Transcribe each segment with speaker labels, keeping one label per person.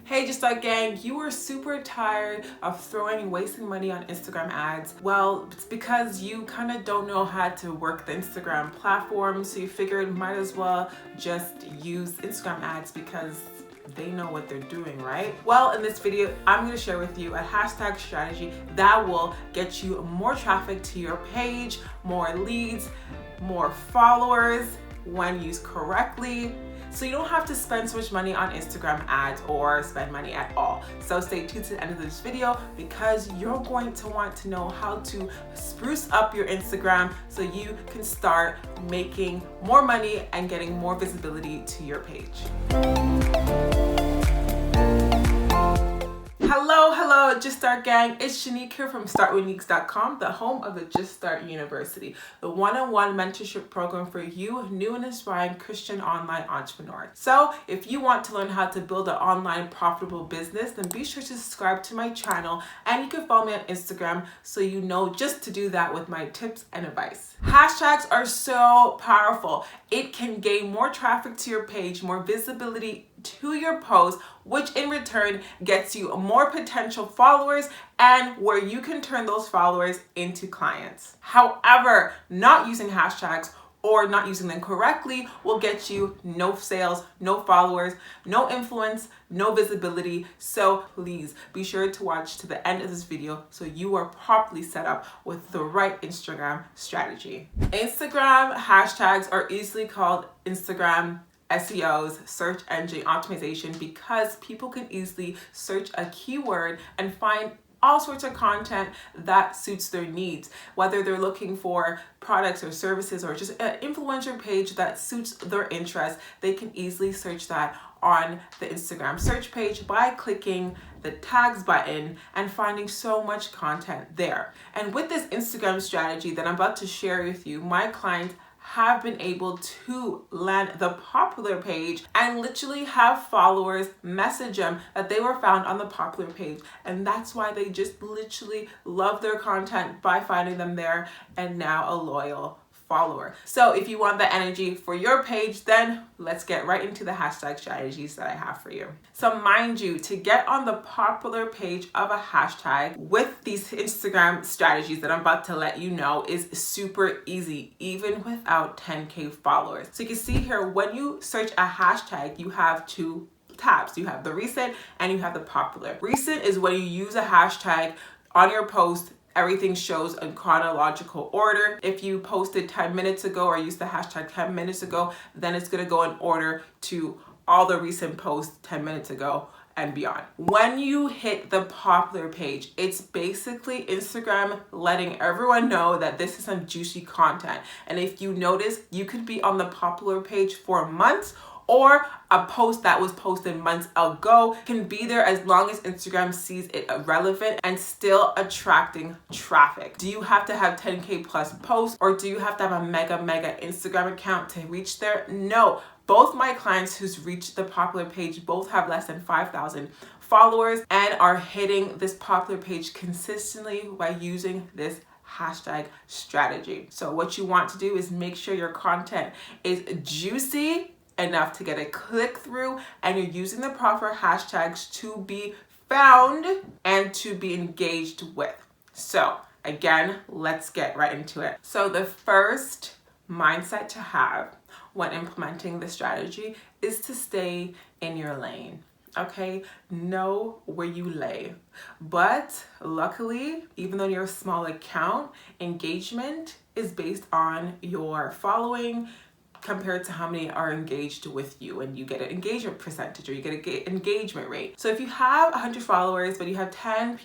Speaker 1: Hey, Just Start Gang, you are super tired of throwing and wasting money on Instagram ads. Well, it's because you kind of don't know how to work the Instagram platform, so you figured might as well just use Instagram ads because they know what they're doing, right? Well, in this video, I'm going to share with you a hashtag strategy that will get you more traffic to your page, more leads, more followers when used correctly. So you don't have to spend so much money on Instagram ads or spend money at all. So stay tuned to the end of this video because you're going to want to know how to spruce up your Instagram so you can start making more money and getting more visibility to your page. Hello, Just Start Gang. It's Shanique here from StartWithNeeks.com, the home of the Just Start University, the one-on-one mentorship program for you, new and aspiring Christian online entrepreneur. So if you want to learn how to build an online profitable business, then be sure to subscribe to my channel, and you can follow me on Instagram so you know just to do that with my tips and advice. Hashtags are so powerful. It can gain more traffic to your page, more visibility to your post, which in return gets you more potential followers and where you can turn those followers into clients. However, not using hashtags or not using them correctly will get you no sales, no followers, no influence, no visibility. So please be sure to watch to the end of this video so you are properly set up with the right Instagram strategy. Instagram hashtags are easily called Instagram SEOs, search engine optimization, because people can easily search a keyword and find all sorts of content that suits their needs, whether they're looking for products or services or just an influencer page that suits their interests. They can easily search that on the Instagram search page by clicking the tags button and finding so much content there. And with this Instagram strategy that I'm about to share with you, my clients have been able to land the popular page and literally have followers message them that they were found on the popular page. And that's why they just literally love their content by finding them there and now a loyal follower. So if you want that energy for your page, then let's get right into the hashtag strategies that I have for you. So mind you, to get on the popular page of a hashtag with these Instagram strategies that I'm about to let you know is super easy, even without 10K followers. So you can see here, when you search a hashtag, you have two tabs. You have the recent and you have the popular. Recent is when you use a hashtag on your post. Everything shows in chronological order. If you posted 10 minutes ago or used the hashtag 10 minutes ago, then it's gonna go in order to all the recent posts 10 minutes ago and beyond. When you hit the popular page, it's basically Instagram letting everyone know that this is some juicy content. And if you notice, you could be on the popular page for months, or a post that was posted months ago can be there as long as Instagram sees it relevant and still attracting traffic. Do you have to have 10K plus posts, or do you have to have a mega Instagram account to reach there? No. Both my clients who's reached the popular page both have less than 5,000 followers and are hitting this popular page consistently by using this hashtag strategy. So what you want to do is make sure your content is juicy enough to get a click through, and you're using the proper hashtags to be found and to be engaged with. So again, let's get right into it. So the first mindset to have when implementing the strategy is to stay in your lane. Okay, know where you lay. But luckily, even though you're a small account, engagement is based on your following compared to how many are engaged with you, and you get an engagement percentage, or you get an engagement rate. So if you have 100 followers, but you have 10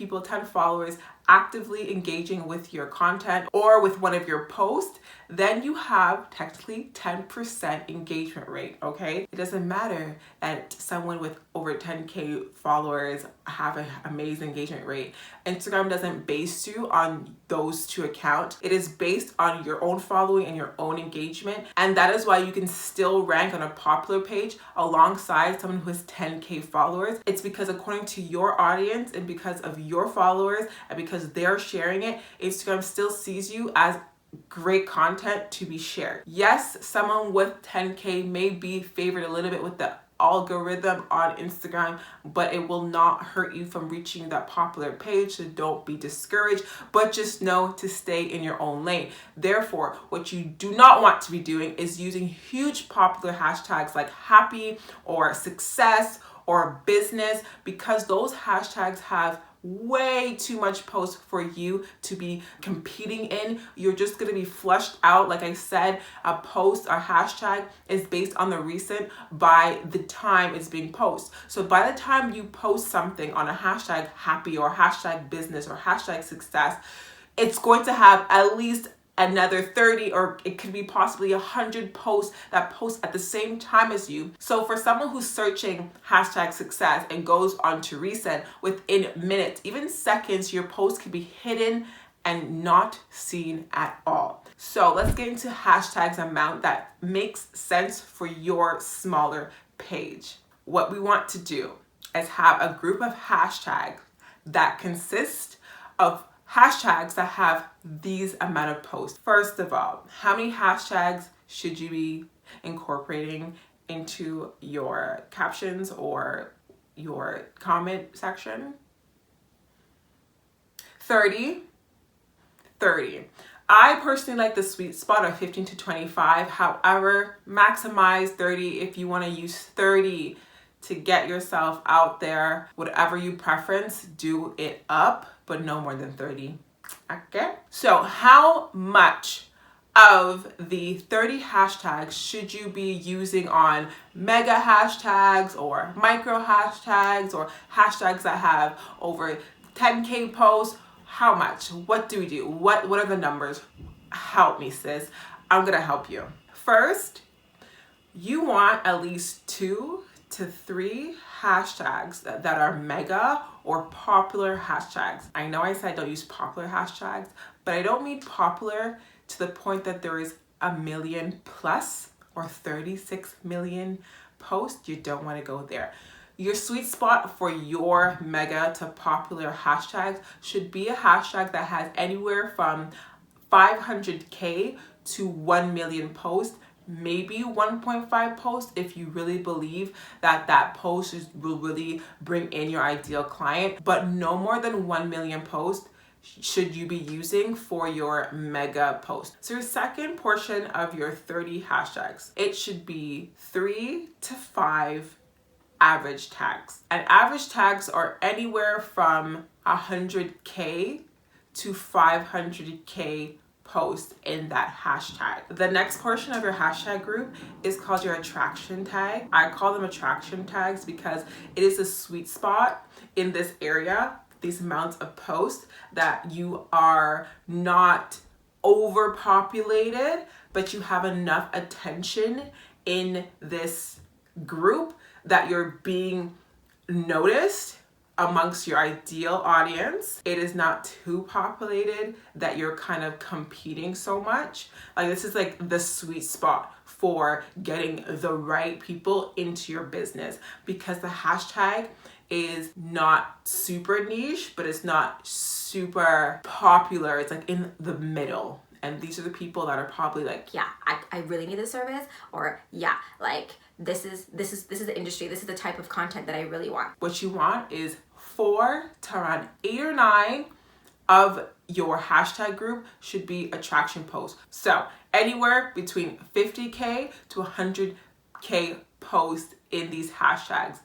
Speaker 1: followers actively engaging with your content or with one of your posts, then you have technically 10% engagement rate, okay? It doesn't matter that someone with over 10K followers have an amazing engagement rate. Instagram doesn't base you on those two accounts. It is based on your own following and your own engagement. And that is why you can still rank on a popular page alongside someone who has 10K followers. It's because according to your audience and because of your followers and because they're sharing it, Instagram still sees you as great content to be shared. Yes, someone with 10K may be favored a little bit with the algorithm on Instagram, but it will not hurt you from reaching that popular page. So don't be discouraged, but just know to stay in your own lane. Therefore, what you do not want to be doing is using huge popular hashtags like happy or success or business, because those hashtags have way too much post for you to be competing in. You're just going to be flushed out. Like I said, a post or hashtag is based on the recent by the time it's being posted. So by the time you post something on a hashtag happy or hashtag business or hashtag success, it's going to have at least another 30, or it could be possibly 100 posts that post at the same time as you. So for someone who's searching hashtag success and goes on to recent, within minutes, even seconds, your post could be hidden and not seen at all. So let's get into hashtags amount that makes sense for your smaller page. What we want to do is have a group of hashtags that consist of hashtags that have these amount of posts. First of all, how many hashtags should you be incorporating into your captions or your comment section? 30. I personally like the sweet spot of 15 to 25. However, maximize 30 if you want to use 30 to get yourself out there. Whatever you preference, do it up, but no more than 30. Okay? So how much of the 30 hashtags should you be using on mega hashtags or micro hashtags or hashtags that have over 10K posts? How much? What do we do? What are the numbers? Help me, sis. I'm gonna help you. First, you want at least 2 to 3 hashtags that are mega or popular hashtags. I know I said don't use popular hashtags, but I don't mean popular to the point that there is 1 million plus or 36 million posts. You don't want to go there. Your sweet spot for your mega to popular hashtags should be a hashtag that has anywhere from 500K to 1 million posts, maybe 1.5 posts if you really believe that post will really bring in your ideal client, but no more than 1 million posts should you be using for your mega post. So your second portion of your 30 hashtags, it should be 3 to 5 average tags. And average tags are anywhere from 100K to 500K posts in that hashtag. The next portion of your hashtag group is called your attraction tag. I call them attraction tags because it is a sweet spot in this area, these amounts of posts that you are not overpopulated, but you have enough attention in this group that you're being noticed amongst your ideal audience. It is not too populated that you're kind of competing so much. Like, this is like the sweet spot for getting the right people into your business, because the hashtag is not super niche, but it's not super popular. It's like in the middle. And these are the people that are probably like,
Speaker 2: yeah, I really need this service, or yeah, like this is the industry, this is the type of content that I really want.
Speaker 1: What you want is 4 to around 8 or 9 of your hashtag group should be attraction posts. So anywhere between 50K to 100K posts in these hashtags.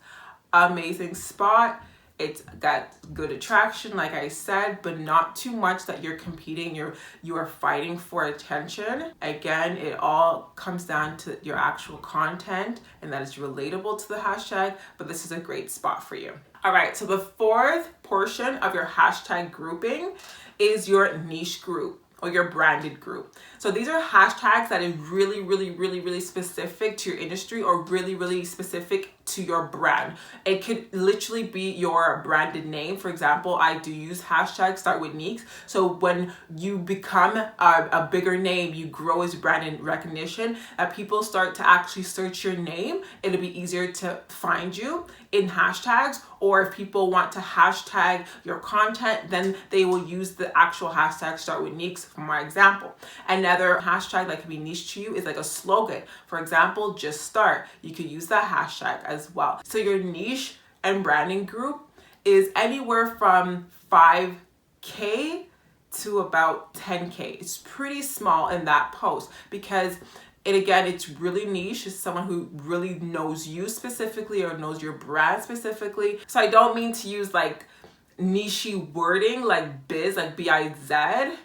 Speaker 1: Amazing spot. It's got good attraction, like I said, but not too much that you're competing, you are fighting for attention. Again, it all comes down to your actual content and that it's relatable to the hashtag, but this is a great spot for you. All right, so the fourth portion of your hashtag grouping is your niche group or your branded group. So these are hashtags that are really specific to your industry or really specific to your brand. It could literally be your branded name. For example, I do use hashtags start with Neeks. So when you become a bigger name, you grow as brand and recognition, people start to actually search your name, it'll be easier to find you in hashtags. Or if people want to hashtag your content, then they will use the actual hashtag start with Neeks, for my example. Another hashtag that can be niche to you is like a slogan. For example, just start. You could use that hashtag as well. So your niche and branding group is anywhere from 5K to about 10K. It's pretty small in that post because it's really niche. It's someone who really knows you specifically or knows your brand specifically. So I don't mean to use like niche wording like biz, like biz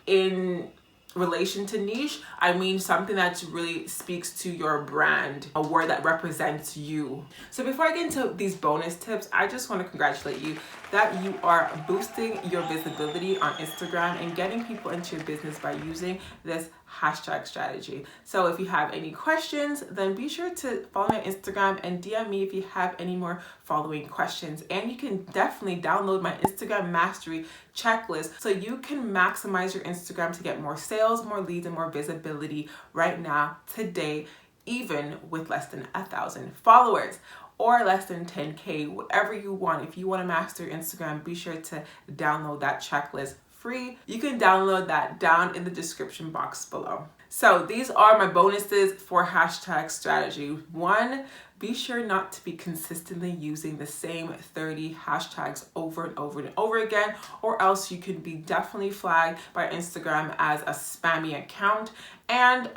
Speaker 1: in relation to niche. I mean something that really speaks to your brand, a word that represents you. So before I get into these bonus tips, I just want to congratulate you that you are boosting your visibility on Instagram and getting people into your business by using this hashtag strategy. So if you have any questions, then be sure to follow me on Instagram and DM me if you have any more following questions. And you can definitely download my Instagram mastery checklist so you can maximize your Instagram to get more sales, more leads, and more visibility right now, today, even with less than 1,000 followers or less than 10K, whatever you want. If you want to master Instagram, be sure to download that checklist free. You can download that down in the description box below. So these are my bonuses for hashtag strategy. 1, be sure not to be consistently using the same 30 hashtags over and over and over again, or else you could be definitely flagged by Instagram as a spammy account, and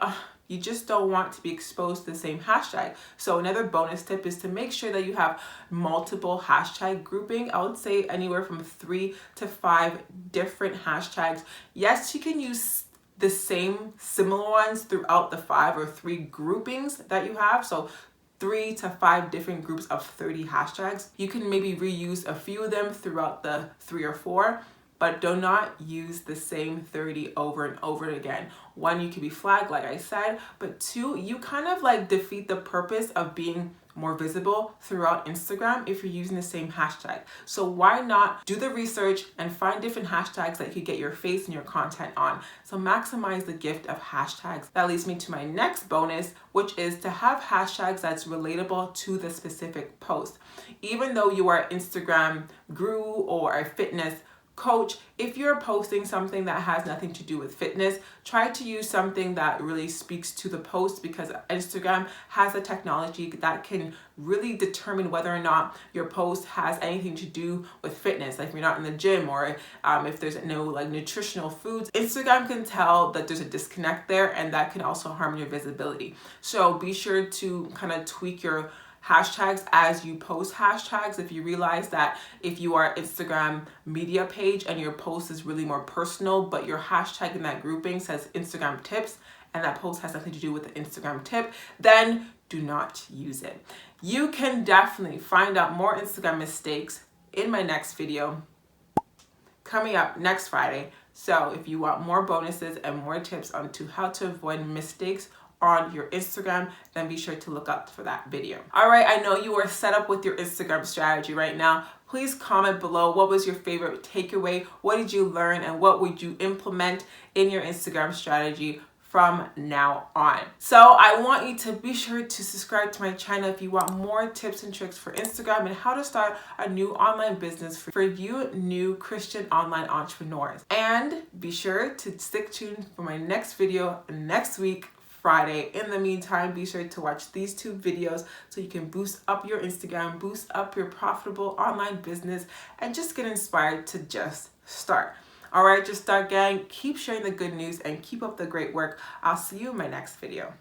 Speaker 1: you just don't want to be exposed to the same hashtag. So another bonus tip is to make sure that you have multiple hashtag grouping. I would say anywhere from 3 to 5 different hashtags. Yes, you can use the same similar ones throughout the 5 or 3 groupings that you have. So 3 to 5 different groups of 30 hashtags. You can maybe reuse a few of them throughout the 3 or 4, but do not use the same 30 over and over again. 1, you can be flagged, like I said, but 2, you kind of like defeat the purpose of being more visible throughout Instagram if you're using the same hashtag. So why not do the research and find different hashtags that you could get your face and your content on? So maximize the gift of hashtags. That leads me to my next bonus, which is to have hashtags that's relatable to the specific post. Even though you are an Instagram guru or a fitness coach, if you're posting something that has nothing to do with fitness, try to use something that really speaks to the post, because Instagram has a technology that can really determine whether or not your post has anything to do with fitness. Like if you're not in the gym, or if there's no like nutritional foods, Instagram can tell that there's a disconnect there, and that can also harm your visibility. So be sure to kind of tweak your hashtags as you post hashtags. If you realize that if you are Instagram media page and your post is really more personal, but your hashtag in that grouping says Instagram tips and that post has nothing to do with the Instagram tip, then do not use it. You can definitely find out more Instagram mistakes in my next video coming up next Friday. So if you want more bonuses and more tips on how to avoid mistakes on your Instagram, then be sure to look up for that video. All right, I know you are set up with your Instagram strategy right now. Please comment below, what was your favorite takeaway? What did you learn, and what would you implement in your Instagram strategy from now on? So I want you to be sure to subscribe to my channel if you want more tips and tricks for Instagram and how to start a new online business for you new Christian online entrepreneurs. And be sure to stick tuned for my next video next week, Friday. In the meantime, be sure to watch these 2 videos so you can boost up your Instagram, boost up your profitable online business, and just get inspired to just start. All right, Just Start gang, keep sharing the good news and keep up the great work. I'll see you in my next video.